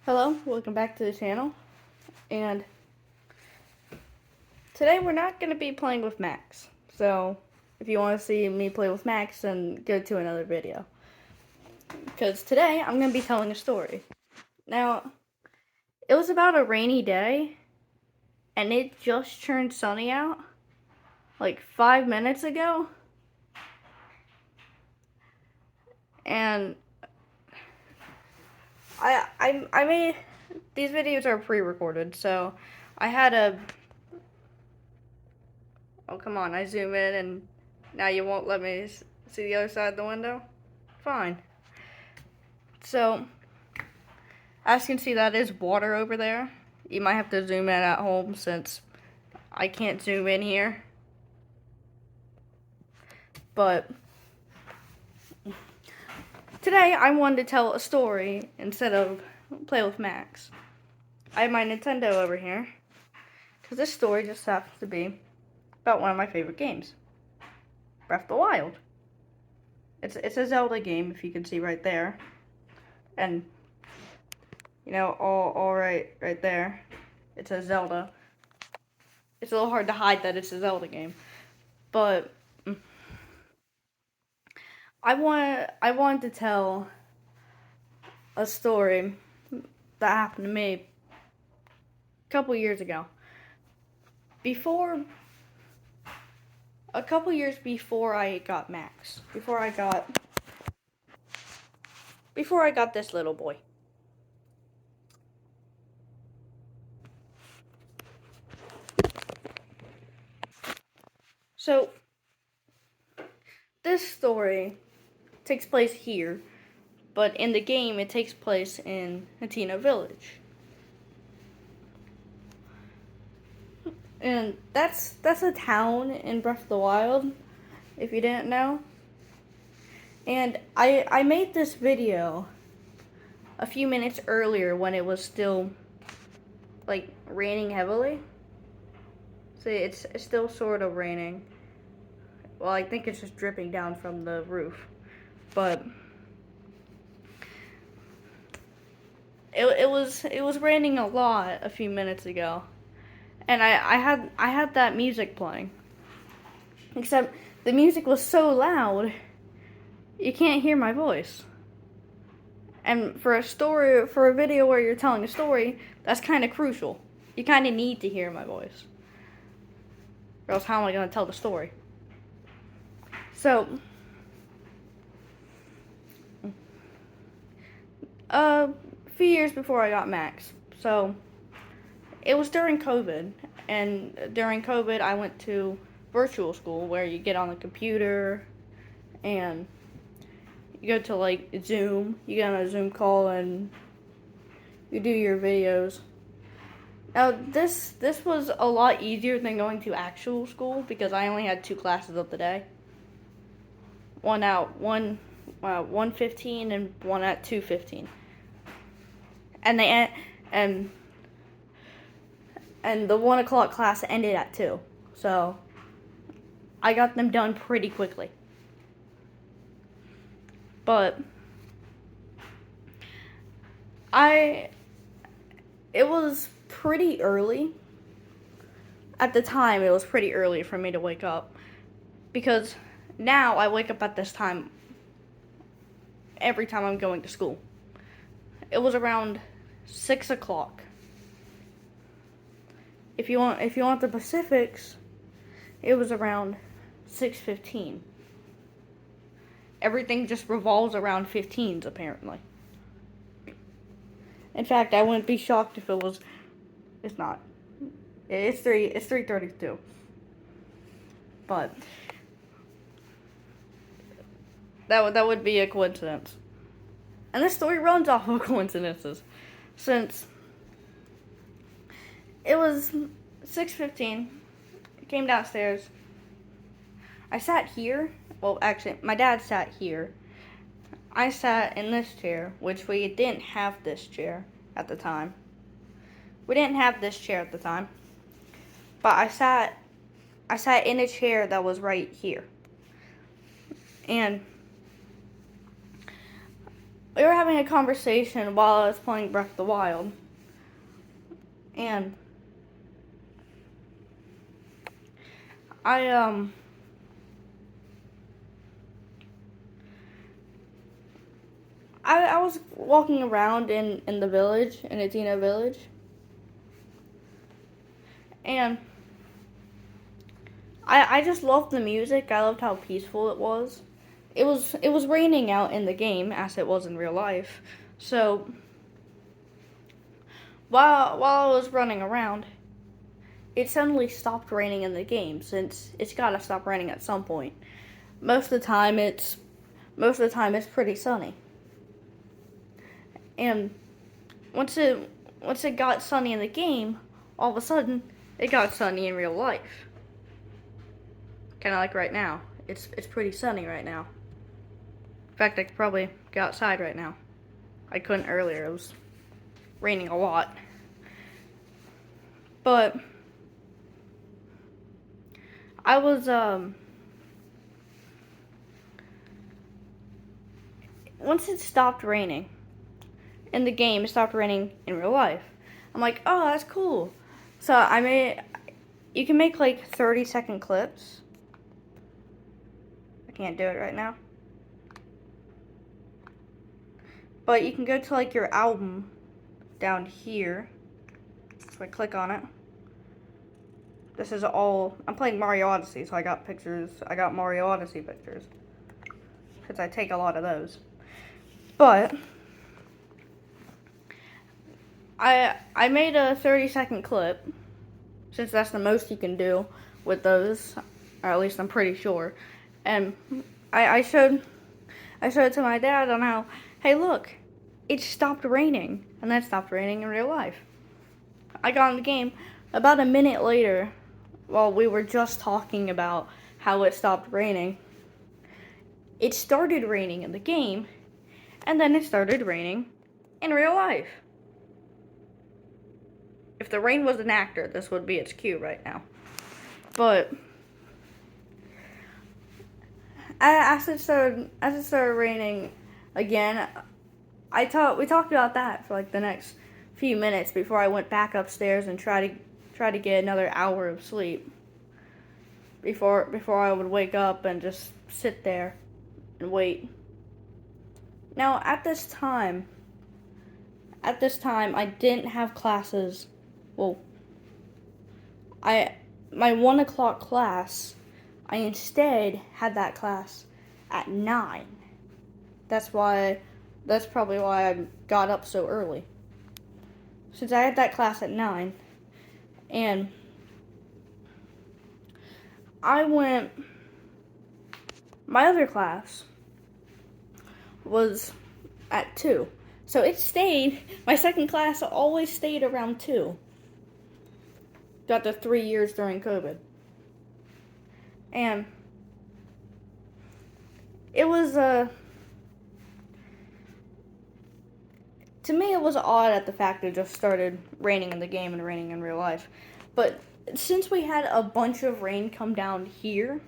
Hello, welcome back to the channel, and today we're not going to be playing with Max, so if you want to see me play with Max, then go to another video, because today I'm going to be telling a story. Now, it was about a rainy day, and it just turned sunny out, like 5 minutes ago, and I made, these videos are pre-recorded, so I had a, oh come on, I zoom in and now you won't let me see the other side of the window? Fine. So, as you can see, that is water over there. You might have to zoom in at home since I can't zoom in here. But, today I wanted to tell a story instead of play with Max. I have my Nintendo over here, because this story just happens to be about one of my favorite games, Breath of the Wild. It's a Zelda game, if you can see right there. And, you know, all right there. It's a Zelda. It's a little hard to hide that it's a Zelda game. But I wanted to tell a story that happened to me a couple years ago. A couple years before I got Max. Before I got this little boy. So, this story takes place here, but in the game it takes place in Hateno Village. And that's a town in Breath of the Wild, if you didn't know. And I made this video a few minutes earlier when it was still like raining heavily. See, it's still sort of raining. Well, I think it's just dripping down from the roof. But it was raining a lot a few minutes ago. And I had that music playing. Except the music was so loud you can't hear my voice. And for a video where you're telling a story, that's kind of crucial. You kind of need to hear my voice. Or else how am I going to tell the story? So, a few years before I got Max. So, it was during COVID. And during COVID, I went to virtual school where you get on the computer and you go to like Zoom. You get on a Zoom call and you do your videos. Now, this was a lot easier than going to actual school because I only had 2 classes of the day. One at 1:15 and one at 2:15. And the 1 o'clock class ended at 2. So I got them done pretty quickly. But it was pretty early. At the time, it was pretty early for me to wake up. Because now I wake up at this time every time I'm going to school. It was around 6 o'clock. If you want the specifics, it was around 6:15. Everything just revolves around 15s apparently. In fact, I wouldn't be shocked if it was. It's not. It's 3:32. But that would be a coincidence. And this story runs off of coincidences, since it was 6:15. I came downstairs. I sat here. Well, actually, my dad sat here. I sat in this chair, which we didn't have this chair at the time. We didn't have this chair at the time. But I sat in a chair that was right here. And we were having a conversation while I was playing Breath of the Wild. And I I was walking around in the village, in Adina village. And I just loved the music. I loved how peaceful it was. It was raining out in the game as it was in real life. So while I was running around, it suddenly stopped raining in the game since it's gotta stop raining at some point. Most of the time it's pretty sunny. And once it got sunny in the game, all of a sudden it got sunny in real life. Kinda like right now. It's pretty sunny right now. In fact, I could probably go outside right now. I couldn't earlier. It was raining a lot. But I was once it stopped raining in the game, it stopped raining in real life. I'm like, oh, that's cool. So you can make like 30-second clips. I can't do it right now. But you can go to like your album down here. So I click on it. This is all, I'm playing Mario Odyssey, so I got Mario Odyssey pictures. Because I take a lot of those. But I made a 30-second clip, since that's the most you can do with those, or at least I'm pretty sure. And I showed it to my dad on how, hey look, it stopped raining, and then it stopped raining in real life. I got in the game about a minute later, while we were just talking about how it stopped raining. It started raining in the game, and then it started raining in real life. If the rain was an actor, this would be its cue right now. But as it started raining again, we talked about that for like the next few minutes before I went back upstairs and try to get another hour of sleep before I would wake up and just sit there and wait. Now at this time I didn't have classes. Well, my 1 o'clock class, I instead had that class at 9. That's probably why I got up so early. Since I had that class at 9, and my other class was at 2. So my second class always stayed around 2. Got the 3 years during COVID. And it was, to me it was odd at the fact that it just started raining in the game and raining in real life. But since we had a bunch of rain come down here,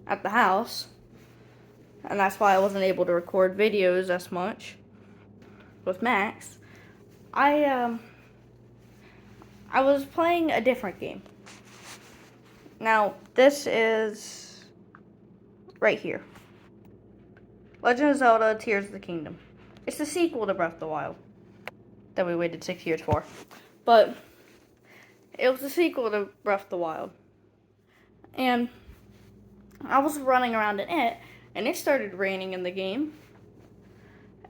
at the house, and that's why I wasn't able to record videos as much with Max, I was playing a different game. Now, this is right here. Legend of Zelda Tears of the Kingdom. It's the sequel to Breath of the Wild that we waited 6 years for. But it was the sequel to Breath of the Wild. And I was running around in it, and it started raining in the game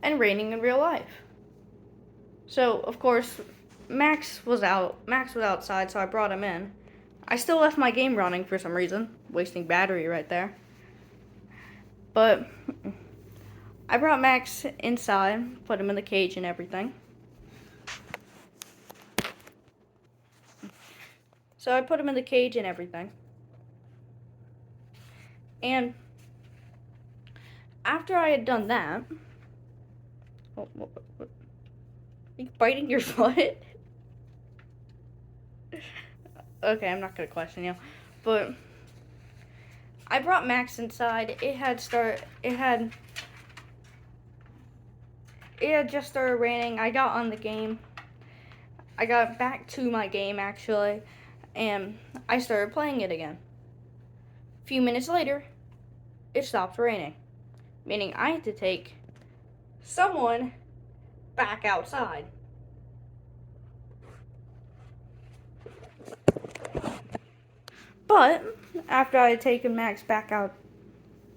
and raining in real life. So, of course, Max was outside, so I brought him in. I still left my game running for some reason, wasting battery right there. But I brought Max inside, put him in the cage and everything. So I put him in the cage and everything. And after I had done that, what? Are you biting your foot? Okay, I'm not gonna question you. But I brought Max inside. It had just started raining. I got on the game. I got back to my game actually, and I started playing it again. A few minutes later, it stopped raining, meaning I had to take someone back outside. But after I had taken Max back out,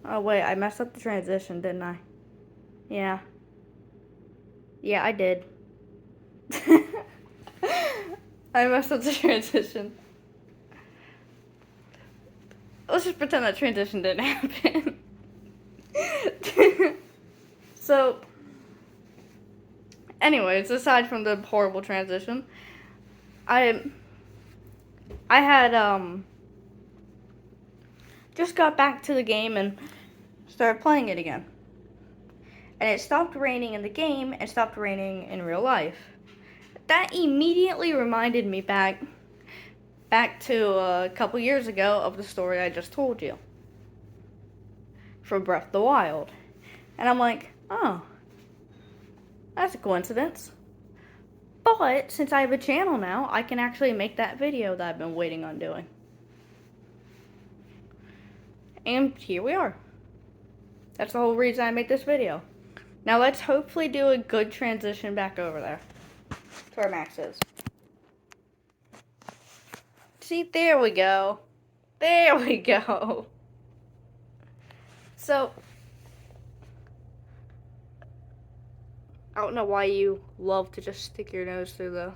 oh wait, I messed up the transition, didn't I? Yeah. Yeah, I did. I messed up the transition. Let's just pretend that transition didn't happen. So, anyways, aside from the horrible transition, I had just got back to the game and started playing it again. And it stopped raining in the game and stopped raining in real life. That immediately reminded me back to a couple years ago of the story I just told you from Breath of the Wild. And I'm like, oh, that's a coincidence. But since I have a channel now, I can actually make that video that I've been waiting on doing. And here we are. That's the whole reason I made this video. Now let's hopefully do a good transition back over there to where Max is. See, there we go. There we go. So, I don't know why you love to just stick your nose through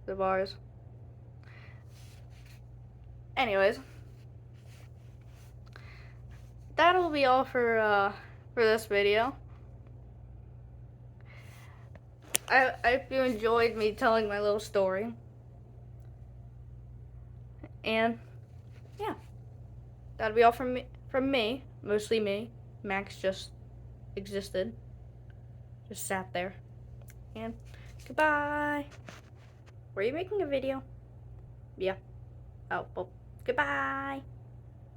the bars. Anyways, that'll be all for this video. I hope you enjoyed me telling my little story. And yeah, that'll be all from me, mostly me. Max just existed, just sat there. And goodbye. Were you making a video? Yeah. Oh, well, goodbye.